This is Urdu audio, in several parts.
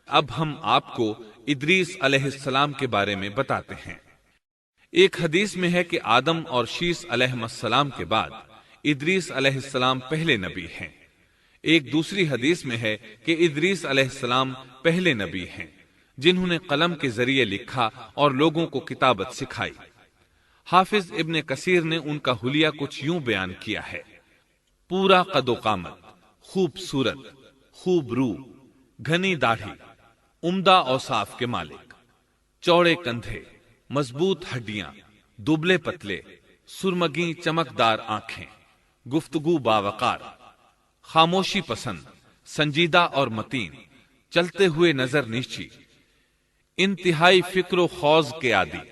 اب ہم آپ کو ادریس علیہ السلام کے بارے میں بتاتے ہیں۔ ایک حدیث میں ہے کہ آدم اور شیس علیہ السلام کے بعد ادریس علیہ السلام پہلے نبی ہیں۔ ایک دوسری حدیث میں ہے کہ ادریس علیہ السلام پہلے نبی ہیں جنہوں نے قلم کے ذریعے لکھا اور لوگوں کو کتابت سکھائی۔ حافظ ابن کثیر نے ان کا حلیہ کچھ یوں بیان کیا ہے: پورا قد و قامت، خوبصورت، خوب رو، گھنی داڑھی، عمدہ اوصاف کے مالک، چوڑے کندھے، مضبوط ہڈیاں، دبلے پتلے، سرمگی چمکدار آنکھیں، گفتگو باوقار، خاموشی پسند، سنجیدہ اور متین، چلتے ہوئے نظر نیچی، انتہائی فکر و خوض کے عادی،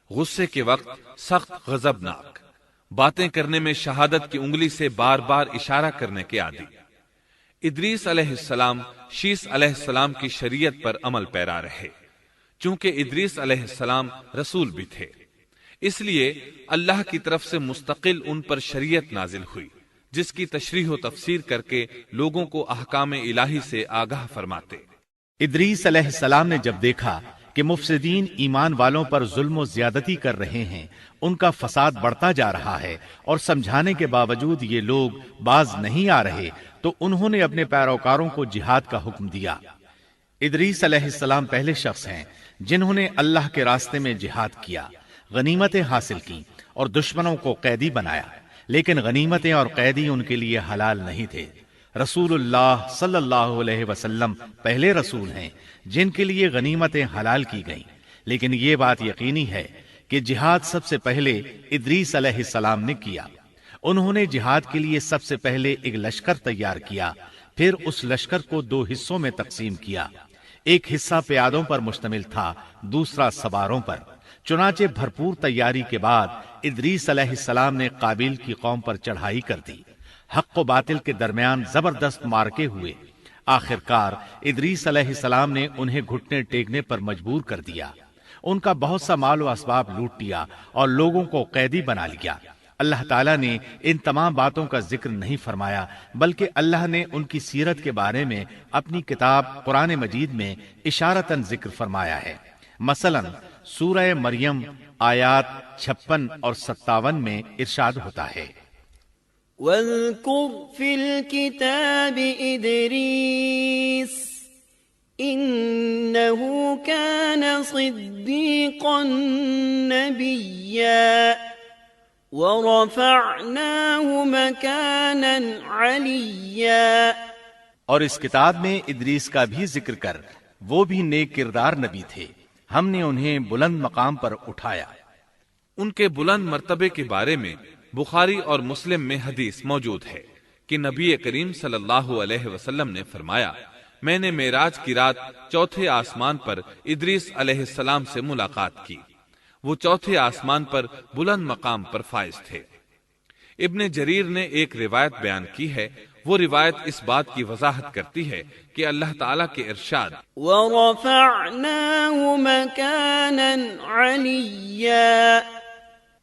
غصے کے وقت سخت غضبناک، باتیں کرنے میں شہادت کی انگلی سے بار بار اشارہ کرنے کے عادی۔ ادریس علیہ السلام شیس علیہ السلام کی شریعت پر عمل پیرا رہے۔ چونکہ ادریس علیہ السلام رسول بھی تھے، اس لیے اللہ کی طرف سے مستقل ان پر شریعت نازل ہوئی، جس کی تشریح و تفسیر کر کے لوگوں کو احکام الہی سے آگاہ فرماتے۔ ادریس علیہ السلام نے جب دیکھا کہ مفسدین ایمان والوں پر ظلم و زیادتی کر رہے ہیں، ان کا فساد بڑھتا جا رہا ہے، اور سمجھانے کے باوجود یہ لوگ باز نہیں آ رہے، تو انہوں نے اپنے پیروکاروں کو جہاد کا حکم دیا۔ ادریس علیہ السلام پہلے شخص ہیں جنہوں نے اللہ کے راستے میں جہاد کیا، غنیمتیں حاصل کی اور دشمنوں کو قیدی بنایا، لیکن غنیمتیں اور قیدی ان کے لیے حلال نہیں تھے۔ رسول اللہ صلی اللہ علیہ وسلم پہلے رسول ہیں جن کے لیے غنیمتیں حلال کی گئیں، لیکن یہ بات یقینی ہے کہ جہاد سب سے پہلے ادریس علیہ السلام نے کیا۔ انہوں نے جہاد کے لیے سب سے پہلے ایک لشکر تیار کیا، پھر اس لشکر کو دو حصوں میں تقسیم کیا۔ ایک حصہ پیادوں پر مشتمل تھا، دوسرا سواروں پر۔ چنانچہ بھرپور تیاری کے بعد ادریس علیہ السلام نے قابیل کی قوم پر چڑھائی کر دی۔ حق و باطل کے درمیان زبردست مارکے ہوئے۔ آخر کار ادریس علیہ السلام نے انہیں گھٹنے ٹیکنے پر مجبور کر دیا۔ ان کا بہت سا مال و اسباب لوٹ لیا اور لوگوں کو قیدی بنا لیا۔ اللہ تعالیٰ نے ان تمام باتوں کا ذکر نہیں فرمایا، بلکہ اللہ نے ان کی سیرت کے بارے میں اپنی کتاب قرآن مجید میں اشارتاً ذکر فرمایا ہے۔ مثلا سورہ مریم آیات 56 اور 57 میں ارشاد ہوتا ہے: وَاذْكُرْ فِي الْكِتَابِ إِدْرِيسَ إِنَّهُ كَانَ صِدِّيقًا نَبِيًّا وَرَفَعْنَاهُ مَكَانًا عَلِيًّا۔ اور اس کتاب میں ادریس کا بھی ذکر کر، وہ بھی نیک کردار نبی تھے، ہم نے انہیں بلند مقام پر اٹھایا۔ ان کے بلند مرتبے کے بارے میں بخاری اور مسلم میں حدیث موجود ہے کہ نبی کریم صلی اللہ علیہ وسلم نے فرمایا: میں نے معراج کی رات چوتھے آسمان پر ادریس علیہ السلام سے ملاقات کی۔ وہ چوتھے آسمان پر بلند مقام پر فائز تھے۔ ابن جریر نے ایک روایت بیان کی ہے، وہ روایت اس بات کی وضاحت کرتی ہے کہ اللہ تعالیٰ کے ارشاد وَرَفَعْنَاهُ مَكَانًا عَلِيًّا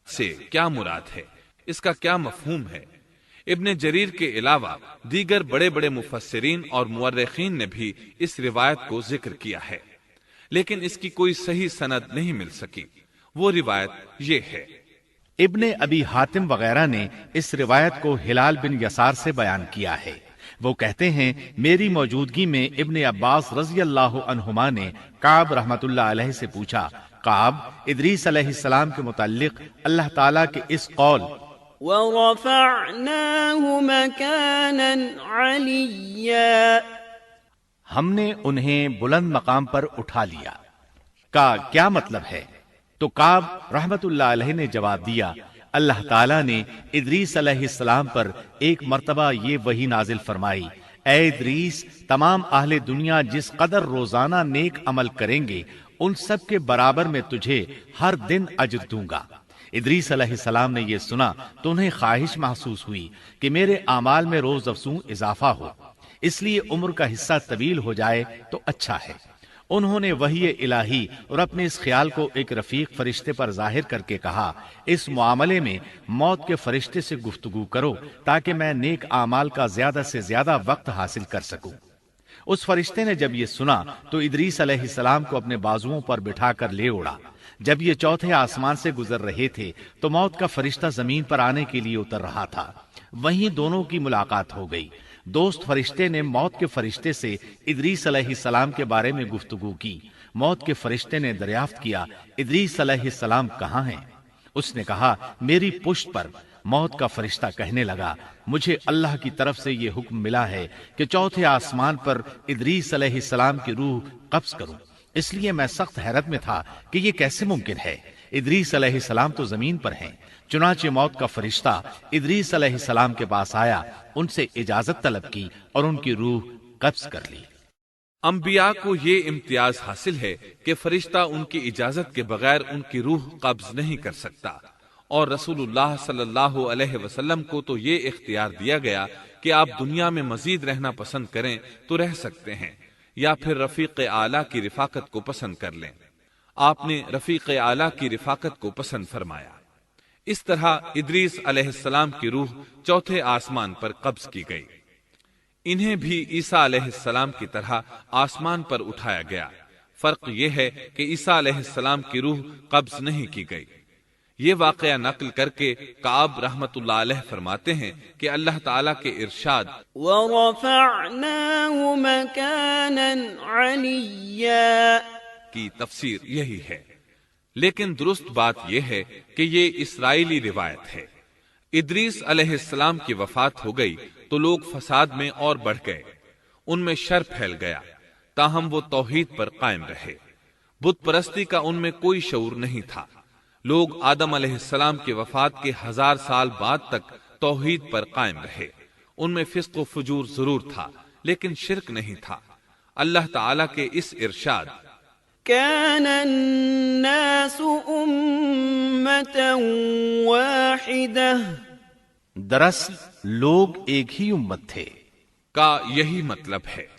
سے کیا مراد ہے، اس کا کیا مفہوم ہے؟ ابن جریر کے علاوہ دیگر بڑے بڑے مفسرین اور مورخین نے بھی اس روایت کو ذکر کیا ہے، لیکن اس کی کوئی صحیح سند نہیں مل سکی۔ وہ روایت یہ ہے: ابن ابی حاتم وغیرہ نے اس روایت کو ہلال بن یسار سے بیان کیا ہے۔ وہ کہتے ہیں میری موجودگی میں ابن عباس رضی اللہ عنہما نے کعب رحمت اللہ علیہ سے پوچھا، کعب، ادریس علیہ السلام کے متعلق اللہ تعالیٰ کے اس قول وَرَفَعْنَاهُ مَكَانًا عَلِيًّا ہم نے انہیں بلند مقام پر اٹھا لیا کا کیا مطلب ہے؟ تو کعب رحمت اللہ علیہ نے جواب دیا، اللہ تعالیٰ نے ادریس علیہ السلام پر ایک مرتبہ یہ وحی نازل فرمائی، اے ادریس، تمام اہل دنیا جس قدر روزانہ نیک عمل کریں گے ان سب کے برابر میں تجھے ہر دن اجر دوں گا۔ ادریس علیہ السلام نے یہ سنا تو انہیں خواہش محسوس ہوئی کہ میرے اعمال میں روز افزوں اضافہ ہو، اس لیے عمر کا حصہ طویل ہو جائے تو اچھا ہے۔ انہوں نے وحی الہی اور اپنے اس خیال کو ایک رفیق فرشتے پر ظاہر کر کے کہا، اس معاملے میں موت کے فرشتے سے گفتگو کرو تاکہ میں نیک اعمال کا زیادہ سے زیادہ وقت حاصل کر سکوں۔ اس فرشتے نے جب یہ سنا تو ادریس علیہ السلام کو اپنے بازوؤں پر بٹھا کر لے اڑا۔ جب یہ چوتھے آسمان سے گزر رہے تھے تو موت کا فرشتہ زمین پر آنے کے لیے اتر رہا تھا۔ وہیں دونوں کی ملاقات ہو گئی۔ دوست فرشتے نے موت کے فرشتے سے ادریس علیہ السلام کے بارے میں گفتگو کی۔ موت کے فرشتے نے دریافت کیا، ادریس علیہ السلام کہاں ہیں؟ اس نے کہا، میری پشت پر۔ موت کا فرشتہ کہنے لگا، مجھے اللہ کی طرف سے یہ حکم ملا ہے کہ چوتھے آسمان پر ادریس علیہ السلام کی روح قبض کروں، اس لیے میں سخت حیرت میں تھا کہ یہ کیسے ممکن ہے۔ ادریس علیہ السلام تو زمین پر ہیں۔ چنانچہ موت کا فرشتہ ادریس علیہ السلام کے پاس آیا، ان سے اجازت طلب کی اور ان کی روح قبض کر لی۔ انبیاء کو یہ امتیاز حاصل ہے کہ فرشتہ ان کی اجازت کے بغیر ان کی روح قبض نہیں کر سکتا، اور رسول اللہ صلی اللہ علیہ وسلم کو تو یہ اختیار دیا گیا کہ آپ دنیا میں مزید رہنا پسند کریں تو رہ سکتے ہیں، یا پھر رفیق اعلیٰ کی رفاقت کو پسند کر لیں۔ آپ نے رفیق اعلیٰ کی رفاقت کو پسند فرمایا۔ اس طرح ادریس علیہ السلام کی روح چوتھے آسمان پر قبض کی گئی۔ انہیں بھی عیسیٰ علیہ السلام کی طرح آسمان پر اٹھایا گیا۔ فرق یہ ہے کہ عیسیٰ علیہ السلام کی روح قبض نہیں کی گئی۔ یہ واقعہ نقل کر کے کعب رحمت اللہ علیہ فرماتے ہیں کہ اللہ تعالیٰ کے ارشاد وَرَفَعْنَاهُ مَكَانًا عَلِيًّا کی تفسیر یہی ہے، لیکن درست بات یہ ہے کہ یہ اسرائیلی روایت ہے۔ ادریس علیہ السلام کی وفات ہو گئی تو لوگ فساد میں اور بڑھ گئے، ان میں شر پھیل گیا، تاہم وہ توحید پر قائم رہے۔ بت پرستی کا ان میں کوئی شعور نہیں تھا۔ لوگ آدم علیہ السلام کی وفات کے 1000 سال بعد تک توحید پر قائم رہے۔ ان میں فسق و فجور ضرور تھا لیکن شرک نہیں تھا۔ اللہ تعالیٰ کے اس ارشاد كان الناس أمة واحدة دراصل لوگ ایک ہی امت تھے کا یہی مطلب ہے۔